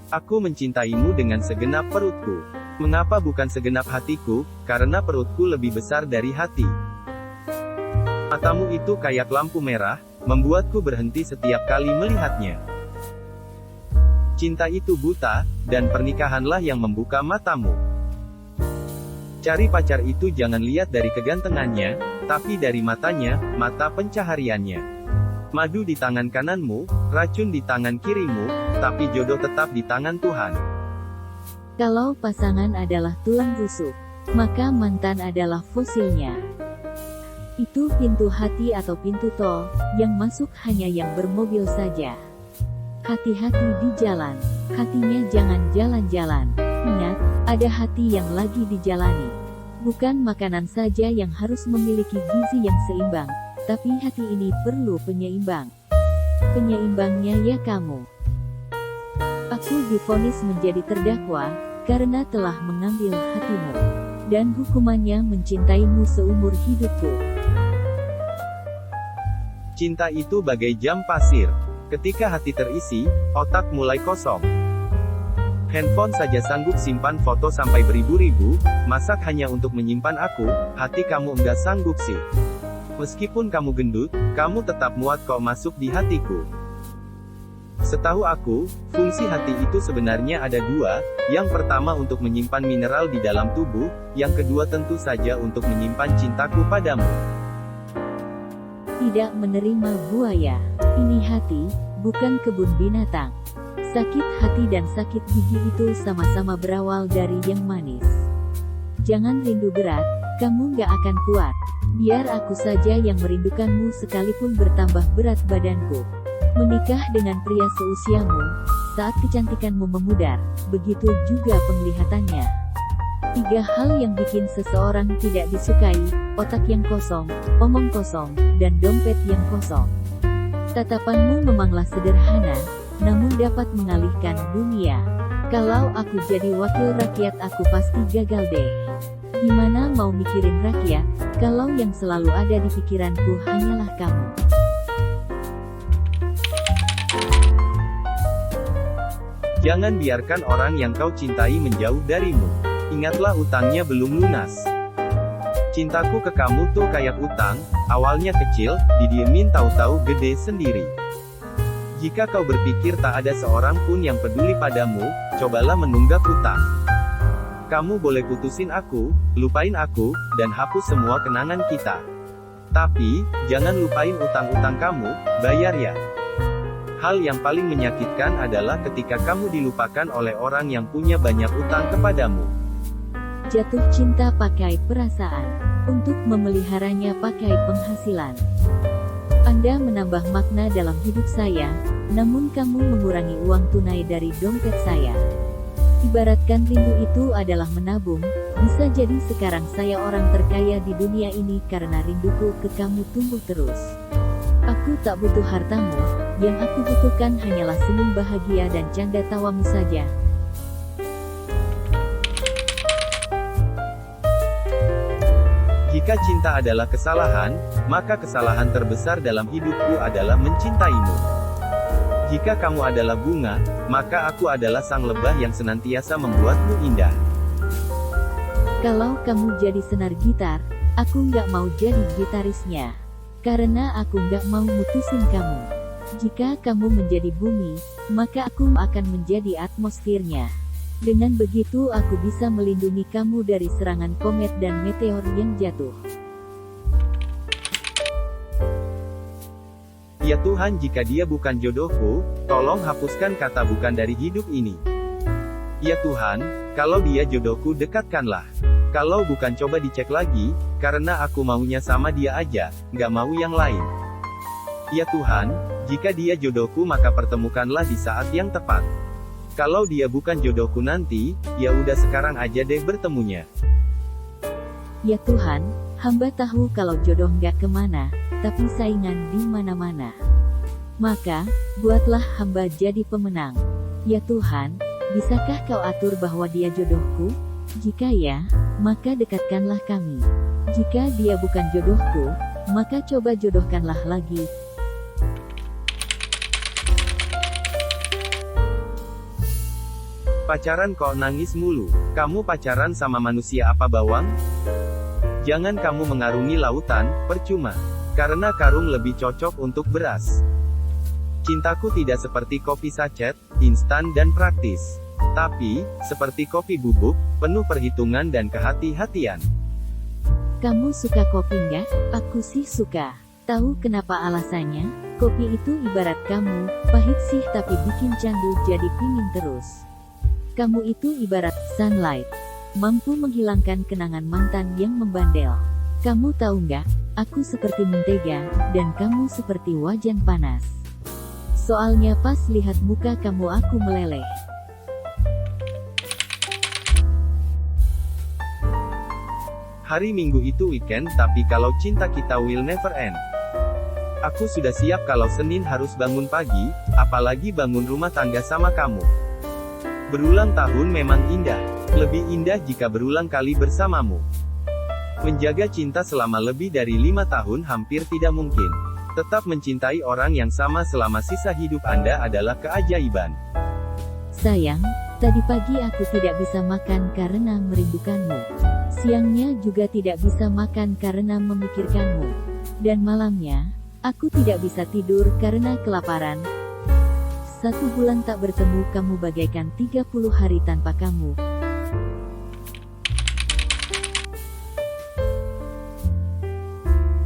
Aku mencintaimu dengan segenap perutku. Mengapa bukan segenap hatiku? Karena perutku lebih besar dari hati. Matamu itu kayak lampu merah, membuatku berhenti setiap kali melihatnya. Cinta itu buta, dan pernikahanlah yang membuka matamu. Cari pacar itu jangan lihat dari kegantengannya, tapi dari matanya, mata pencahariannya. Madu di tangan kananmu, racun di tangan kirimu, tapi jodoh tetap di tangan Tuhan. Kalau pasangan adalah tulang rusuk, maka mantan adalah fosilnya. Itu pintu hati atau pintu tol, yang masuk hanya yang bermobil saja. Hati-hati di jalan, hatinya jangan jalan-jalan. Ingat, ada hati yang lagi dijalani. Bukan makanan saja yang harus memiliki gizi yang seimbang, tapi hati ini perlu penyeimbang. Penyeimbangnya ya kamu. Aku divonis menjadi terdakwa, karena telah mengambil hatimu. Dan hukumannya mencintaimu seumur hidupku. Cinta itu bagai jam pasir. Ketika hati terisi, otak mulai kosong. Handphone saja sanggup simpan foto sampai beribu-ribu, masak hanya untuk menyimpan aku, hati kamu enggak sanggup sih. Meskipun kamu gendut, kamu tetap muat kok masuk di hatiku. Setahu aku, fungsi hati itu sebenarnya ada dua, yang pertama untuk menyimpan mineral di dalam tubuh, yang kedua tentu saja untuk menyimpan cintaku padamu. Tidak menerima buaya. Ini hati, bukan kebun binatang. Sakit hati dan sakit gigi itu sama-sama berawal dari yang manis. Jangan rindu berat, kamu gak akan kuat. Biar aku saja yang merindukanmu sekalipun bertambah berat badanku. Menikah dengan pria seusiamu, saat kecantikanmu memudar, begitu juga penglihatannya. 3 hal yang bikin seseorang tidak disukai: otak yang kosong, omong kosong, dan dompet yang kosong. Tatapanmu memanglah sederhana, namun dapat mengalihkan dunia. Kalau aku jadi wakil rakyat aku pasti gagal deh. Gimana mau mikirin rakyat, kalau yang selalu ada di pikiranku hanyalah kamu. Jangan biarkan orang yang kau cintai menjauh darimu. Ingatlah utangnya belum lunas. Cintaku ke kamu tuh kayak utang, awalnya kecil, didiemin tahu-tahu gede sendiri. Jika kau berpikir tak ada seorang pun yang peduli padamu, cobalah menunggak utang. Kamu boleh putusin aku, lupain aku, dan hapus semua kenangan kita. Tapi, jangan lupain utang-utang kamu, bayar ya. Hal yang paling menyakitkan adalah ketika kamu dilupakan oleh orang yang punya banyak utang kepadamu. Jatuh cinta pakai perasaan. Untuk memeliharanya pakai penghasilan. Anda menambah makna dalam hidup saya, namun kamu mengurangi uang tunai dari dompet saya. Ibaratkan rindu itu adalah menabung, bisa jadi sekarang saya orang terkaya di dunia ini karena rinduku ke kamu tumbuh terus. Aku tak butuh hartamu, yang aku butuhkan hanyalah senyum bahagia dan canda tawamu saja. Jika cinta adalah kesalahan, maka kesalahan terbesar dalam hidupku adalah mencintaimu. Jika kamu adalah bunga, maka aku adalah sang lebah yang senantiasa membuatmu indah. Kalau kamu jadi senar gitar, aku nggak mau jadi gitarisnya. Karena aku nggak mau mutusin kamu. Jika kamu menjadi bumi, maka aku akan menjadi atmosfernya. Dengan begitu aku bisa melindungi kamu dari serangan komet dan meteor yang jatuh. Ya Tuhan, jika dia bukan jodohku, tolong hapuskan kata bukan dari hidup ini. Ya Tuhan, kalau dia jodohku dekatkanlah. Kalau bukan coba dicek lagi, karena aku maunya sama dia aja, nggak mau yang lain. Ya Tuhan, jika dia jodohku maka pertemukanlah di saat yang tepat. Kalau dia bukan jodohku nanti, ya udah sekarang aja deh bertemunya. Ya Tuhan, hamba tahu kalau jodoh nggak kemana, tapi saingan di mana-mana. Maka, buatlah hamba jadi pemenang. Ya Tuhan, bisakah kau atur bahwa dia jodohku? Jika ya, maka dekatkanlah kami. Jika dia bukan jodohku, maka coba jodohkanlah lagi. Pacaran kok nangis mulu? Kamu pacaran sama manusia apa bawang? Jangan kamu mengarungi lautan, percuma. Karena karung lebih cocok untuk beras. Cintaku tidak seperti kopi sachet, instan dan praktis. Tapi, seperti kopi bubuk, penuh perhitungan dan kehati-hatian. Kamu suka kopi nggak? Aku sih suka. Tahu kenapa alasannya? Kopi itu ibarat kamu, pahit sih tapi bikin candu jadi pingin terus. Kamu itu ibarat sunlight, mampu menghilangkan kenangan mantan yang membandel. Kamu tahu nggak? Aku seperti mentega, dan kamu seperti wajan panas. Soalnya pas lihat muka kamu aku meleleh. Hari Minggu itu weekend, tapi kalau cinta kita will never end. Aku sudah siap kalau Senin harus bangun pagi, apalagi bangun rumah tangga sama kamu. Berulang tahun memang indah. Lebih indah jika berulang kali bersamamu. Menjaga cinta selama lebih dari 5 tahun hampir tidak mungkin. Tetap mencintai orang yang sama selama sisa hidup Anda adalah keajaiban. Sayang, tadi pagi aku tidak bisa makan karena merindukanmu. Siangnya juga tidak bisa makan karena memikirkanmu. Dan malamnya, aku tidak bisa tidur karena kelaparan. 1 bulan tak bertemu kamu bagaikan 30 hari tanpa kamu.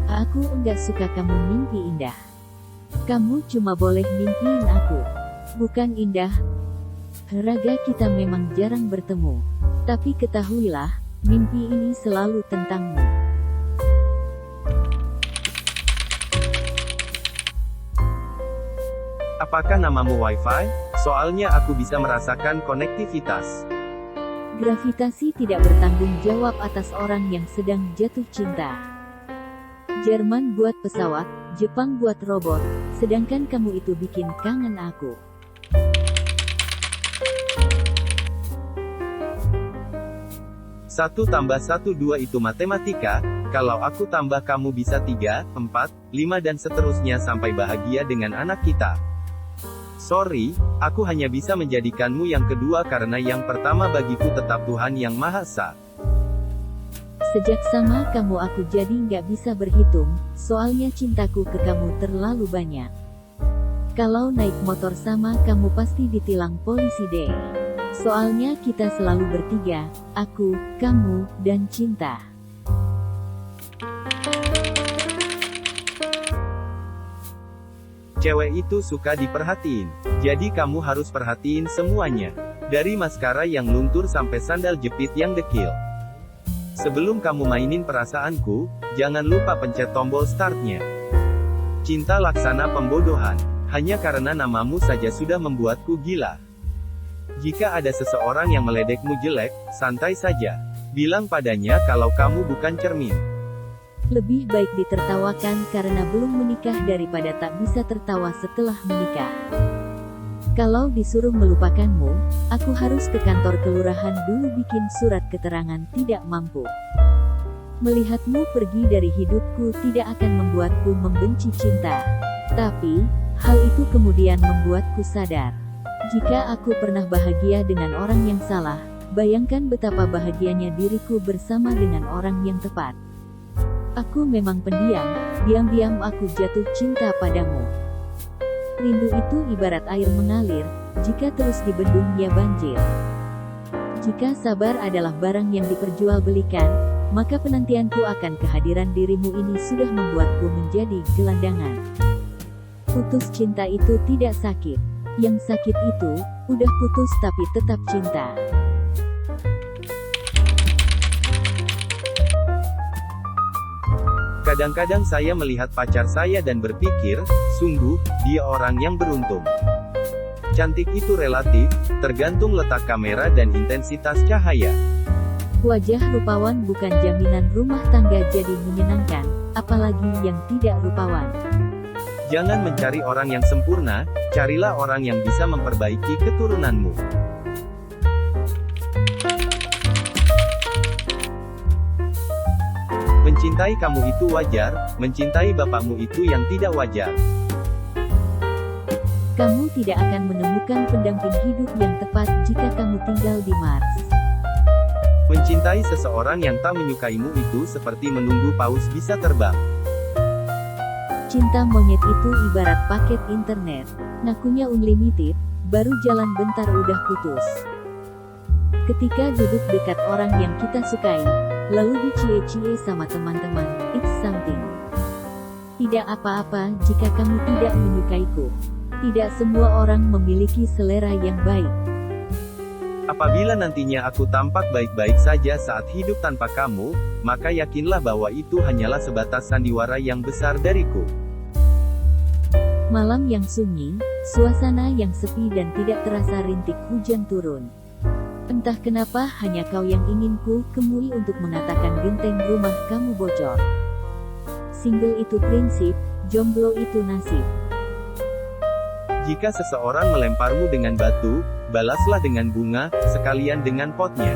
Aku enggak suka kamu mimpi indah. Kamu cuma boleh mimpiin aku. Bukan indah. Raga kita memang jarang bertemu. Tapi ketahuilah, mimpi ini selalu tentangmu. Apakah namamu Wi-Fi? Soalnya aku bisa merasakan konektivitas. Gravitasi tidak bertanggung jawab atas orang yang sedang jatuh cinta. Jerman buat pesawat, Jepang buat robot, sedangkan kamu itu bikin kangen aku. Satu tambah 1 2 itu matematika, kalau aku tambah kamu bisa 3, 4, 5 dan seterusnya sampai bahagia dengan anak kita. Sorry, aku hanya bisa menjadikanmu yang kedua karena yang pertama bagiku tetap Tuhan Yang Maha Esa. Sejak sama kamu aku jadi nggak bisa berhitung, soalnya cintaku ke kamu terlalu banyak. Kalau naik motor sama kamu pasti ditilang polisi deh. Soalnya kita selalu bertiga, aku, kamu, dan cinta. Cewek itu suka diperhatiin. Jadi kamu harus perhatiin semuanya. Dari maskara yang luntur sampai sandal jepit yang dekil. Sebelum kamu mainin perasaanku, jangan lupa pencet tombol startnya. Cinta laksana pembodohan. Hanya karena namamu saja sudah membuatku gila. Jika ada seseorang yang meledekmu jelek, santai saja. Bilang padanya kalau kamu bukan cermin. Lebih baik ditertawakan karena belum menikah daripada tak bisa tertawa setelah menikah. Kalau disuruh melupakanmu, aku harus ke kantor kelurahan dulu bikin surat keterangan tidak mampu. Melihatmu pergi dari hidupku tidak akan membuatku membenci cinta. Tapi, hal itu kemudian membuatku sadar. Jika aku pernah bahagia dengan orang yang salah, bayangkan betapa bahagianya diriku bersama dengan orang yang tepat. Aku memang pendiam, diam-diam aku jatuh cinta padamu. Rindu itu ibarat air mengalir, jika terus dibendung ia banjir. Jika sabar adalah barang yang diperjualbelikan, maka penantianku akan kehadiran dirimu ini sudah membuatku menjadi gelandangan. Putus cinta itu tidak sakit. Yang sakit itu, udah putus tapi tetap cinta. Kadang-kadang saya melihat pacar saya dan berpikir, sungguh, dia orang yang beruntung. Cantik itu relatif, tergantung letak kamera dan intensitas cahaya. Wajah rupawan bukan jaminan rumah tangga jadi menyenangkan, apalagi yang tidak rupawan. Jangan mencari orang yang sempurna, carilah orang yang bisa memperbaiki keturunanmu. Mencintai kamu itu wajar, mencintai bapakmu itu yang tidak wajar. Kamu tidak akan menemukan pendamping hidup yang tepat jika kamu tinggal di Mars. Mencintai seseorang yang tak menyukaimu itu seperti menunggu paus bisa terbang. Cinta monyet itu ibarat paket internet. Ngakunya unlimited, baru jalan bentar udah putus. Ketika duduk dekat orang yang kita sukai, lalu dicie-cie sama teman-teman, it's something. Tidak apa-apa jika kamu tidak menyukaiku. Tidak semua orang memiliki selera yang baik. Apabila nantinya aku tampak baik-baik saja saat hidup tanpa kamu, maka yakinlah bahwa itu hanyalah sebatas sandiwara yang besar dariku. Malam yang sunyi, suasana yang sepi dan tidak terasa rintik hujan turun. Entah kenapa hanya kau yang ingin ku kemui untuk mengatakan genteng rumah kamu bocor. Single itu prinsip, jomblo itu nasib. Jika seseorang melemparmu dengan batu, balaslah dengan bunga, sekalian dengan potnya.